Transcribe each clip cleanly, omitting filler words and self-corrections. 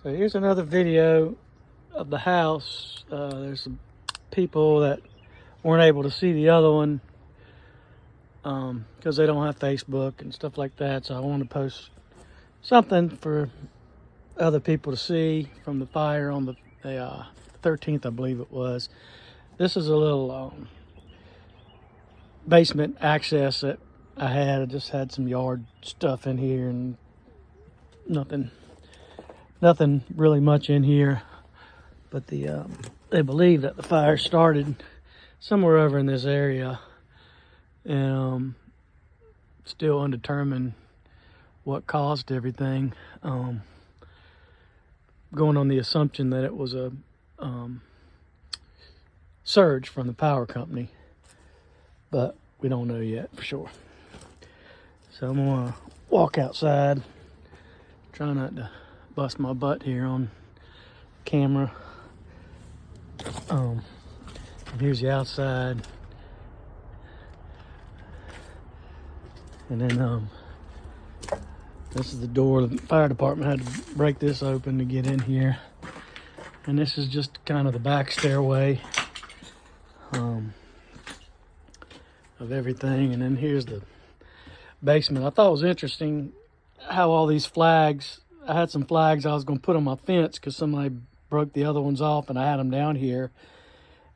So here's another video of the house. There's some people that weren't able to see the other one because they don't have Facebook and stuff like that. So I wanted to post something for other people to see from the fire on the 13th, I believe it was. This is a little basement access that I had. I just had some yard stuff in here and nothing really much in here. But they believe that the fire started somewhere over in this area, and still undetermined what caused everything. Going on the assumption that it was a surge from the power company, but we don't know yet for sure. So I'm gonna walk outside, try not to bust my butt here on camera. And here's the outside, and then this is the door. The fire department had to break this open to get in here, and this is just kind of the back stairway of everything. And then here's the basement. I thought it was interesting how all these flags, I had some flags I was going to put on my fence because somebody broke the other ones off, and I had them down here.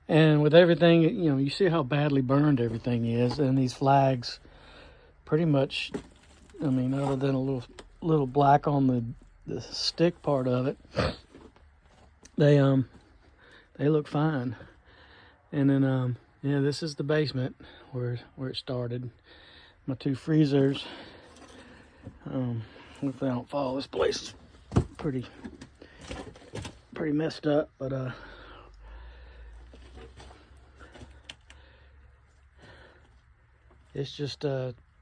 And with everything, you know, you see how badly burned everything is, and these flags pretty much, I mean, other than a little black on the stick part of it, they look fine. And then yeah, this is the basement where it started. My two freezers. Hopefully I don't fall. This place is pretty messed up, but it's just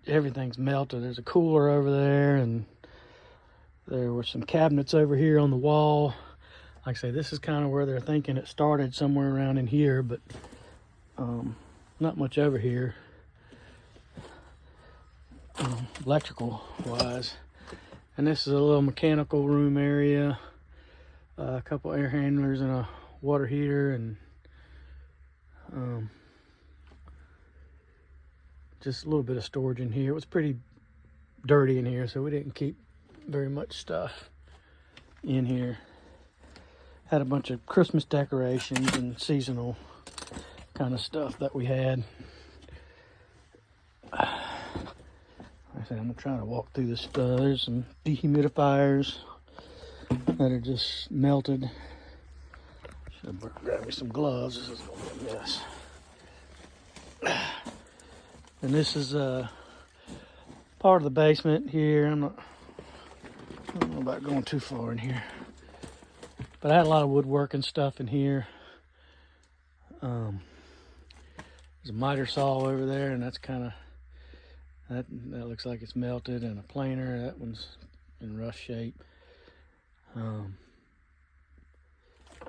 everything's melted. There's a cooler over there, and there were some cabinets over here on the wall. Like I say, this is kind of where they're thinking it started, somewhere around in here, but not much over here, electrical wise. And this is a little mechanical room area, a couple air handlers and a water heater, and just a little bit of storage in here. It was pretty dirty in here, so we didn't keep very much stuff in here. Had a bunch of Christmas decorations and seasonal kind of stuff that we had. Like I said, I'm trying to walk through this stuff. There's some dehumidifiers that are just melted. Should grab me some gloves. This is gonna be a mess. And this is part of the basement here. I don't know about going too far in here, but I had a lot of woodworking stuff in here. There's a miter saw over there, and that's kind of that looks like it's melted, and a planer, that one's in rough shape.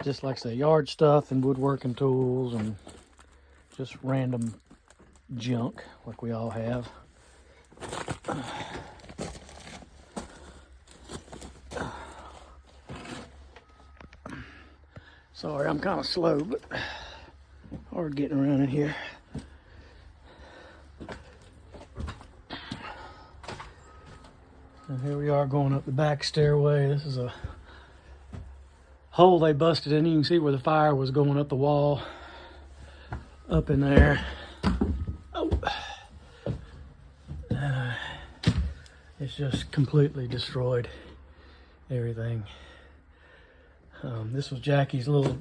Just like I say, yard stuff and woodworking tools and just random junk like we all have. Sorry, I'm kind of slow, but hard getting around in here. And here we are going up the back stairway. This is a hole they busted in. You can see where the fire was going up the wall up in there. Oh. It's just completely destroyed everything. This was Jackie's little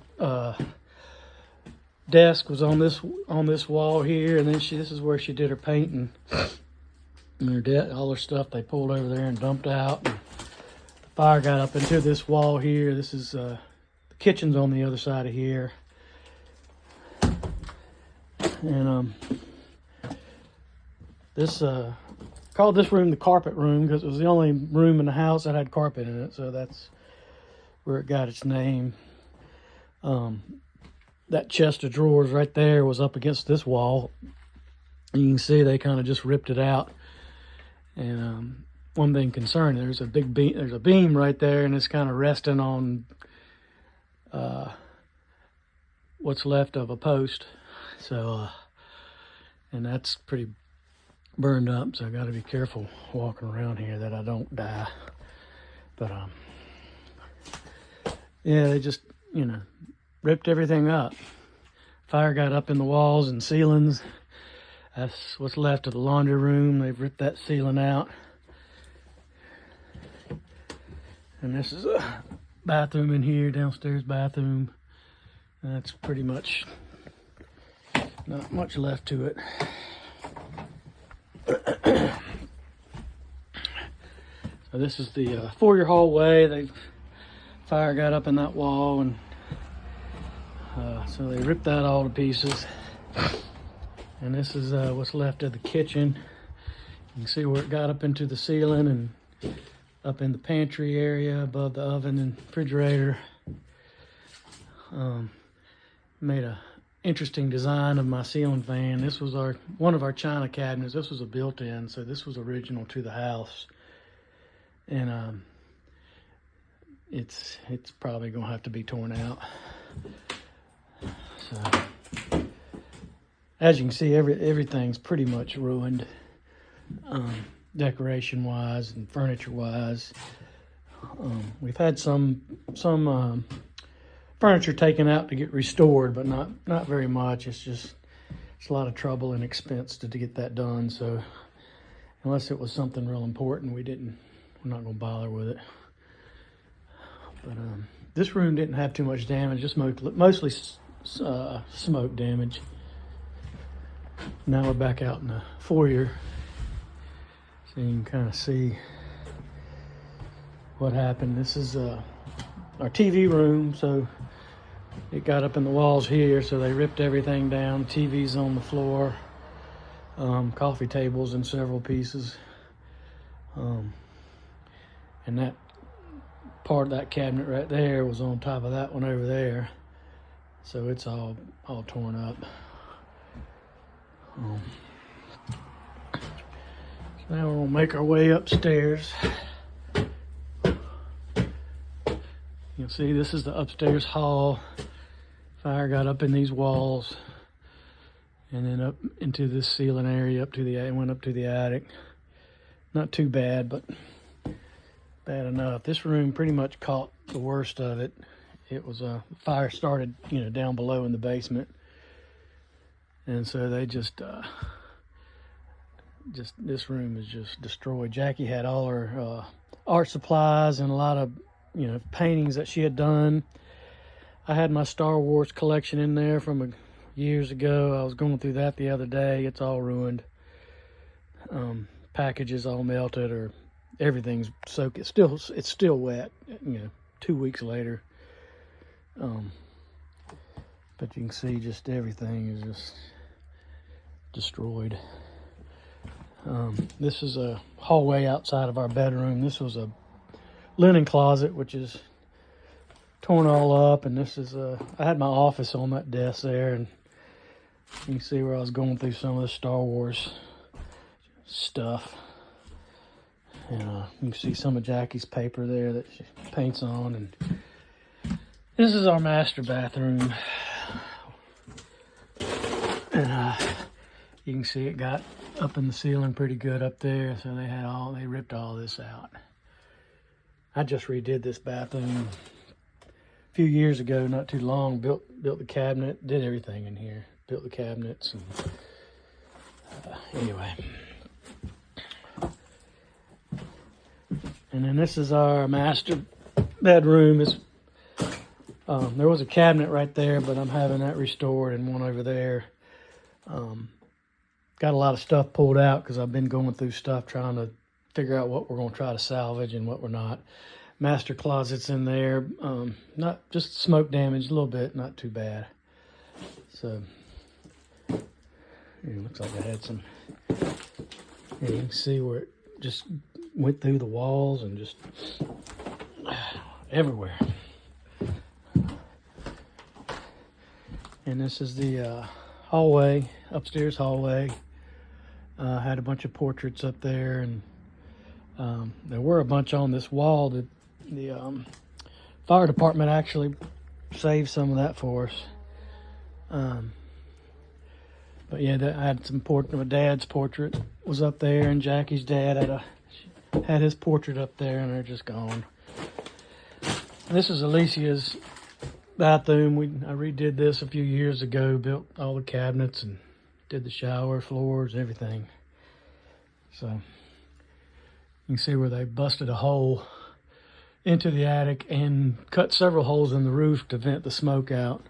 desk was on this wall here, and then this is where she did her painting. And all her stuff they pulled over there and dumped out. And the fire got up into this wall here. This is the kitchen's on the other side of here. And this called this room the carpet room because it was the only room in the house that had carpet in it, so that's where it got its name. That chest of drawers right there was up against this wall. You can see they kind of just ripped it out, and one thing concerning. There's a big beam. There's a beam right there, and it's kind of resting on what's left of a post. So, and that's pretty burned up. So I got to be careful walking around here that I don't die. But yeah, they just, you know, ripped everything up. Fire got up in the walls and ceilings. That's what's left of the laundry room. They've ripped that ceiling out. And this is a bathroom in here, downstairs bathroom. That's pretty much not much left to it. So this is the foyer hallway. Fire got up in that wall, and so they ripped that all to pieces. And this is what's left of the kitchen. You can see where it got up into the ceiling and up in the pantry area above the oven and refrigerator. Made a interesting design of my ceiling fan. This was one of our china cabinets. This was a built-in, so this was original to the house. And it's probably gonna have to be torn out. So as you can see, everything's pretty much ruined, decoration wise and furniture wise. We've had some furniture taken out to get restored, but not very much. It's a lot of trouble and expense to get that done. So unless it was something real important, we're not gonna bother with it. But this room didn't have too much damage, just mostly smoke damage. Now we're back out in the foyer, so you can kind of see what happened. This is our TV room, so it got up in the walls here, so they ripped everything down. TV's on the floor, coffee tables in several pieces, and that part of that cabinet right there was on top of that one over there, so it's all torn up. So now we're gonna make our way upstairs. You'll see this is the upstairs hall. Fire got up in these walls and then up into this ceiling area, it went up to the attic. Not too bad, but bad enough. This room pretty much caught the worst of it. It was fire started, down below in the basement. And so they just this room is just destroyed. Jackie had all her art supplies and a lot of, paintings that she had done. I had my Star Wars collection in there from years ago. I was going through that the other day. It's all ruined. Packages all melted, or everything's soaked. It's still wet, 2 weeks later. But you can see just everything is just destroyed. This is a hallway outside of our bedroom. This was a linen closet, which is torn all up, and this is I had my office on that desk there, and you can see where I was going through some of the Star Wars stuff. And you can see some of Jackie's paper there that she paints on. And this is our master bathroom. And you can see it got up in the ceiling pretty good up there, so they ripped all this out. I just redid this bathroom a few years ago, not too long. Built the cabinet, did everything in here. Built the cabinets, and anyway. And then this is our master bedroom. There was a cabinet right there, but I'm having that restored, and one over there. Got a lot of stuff pulled out because I've been going through stuff trying to figure out what we're going to try to salvage and what we're not. Master closets in there, not just smoke damage a little bit, not too bad. So it looks like I had some. Yeah, you can see where it just went through the walls and just everywhere. And this is the hallway, upstairs hallway. Had a bunch of portraits up there, and There were a bunch on this wall that the fire department actually saved some of that for us. But yeah, I had some portrait. My dad's portrait was up there, and Jackie's dad had his portrait up there, and they're just gone. This is Alicia's bathroom. I redid this a few years ago, built all the cabinets and did the shower, floors, everything. So you can see where they busted a hole into the attic and cut several holes in the roof to vent the smoke out.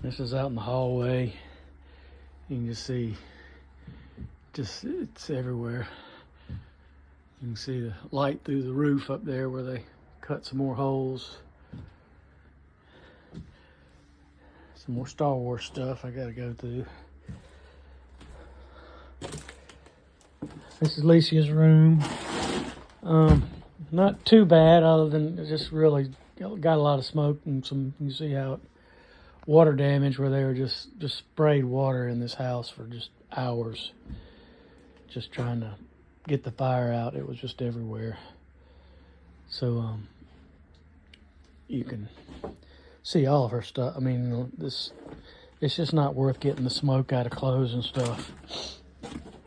This is out in the hallway. You can just see, it's everywhere. You can see the light through the roof up there where they cut some more holes. Some more Star Wars stuff I gotta go through. This is Alicia's room. Not too bad, other than it just really got a lot of smoke and some. You see how it, water damage, where they were just sprayed water in this house for just hours, just trying to get the fire out. It was just everywhere. So you can see all of her stuff. I mean, it's just not worth getting the smoke out of clothes and stuff.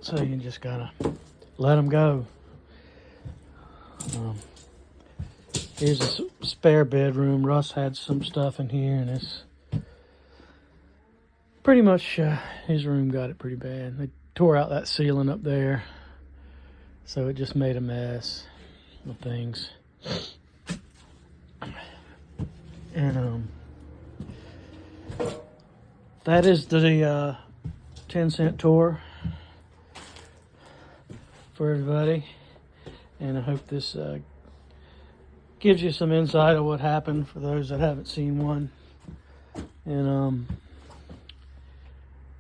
So you just gotta let them go. Here's a spare bedroom. Russ had some stuff in here, and it's pretty much his room got it pretty bad. They tore out that ceiling up there, so it just made a mess of things. And that is the 10-cent tour for everybody, and I hope this gives you some insight of what happened for those that haven't seen one. And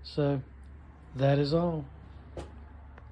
so that is all.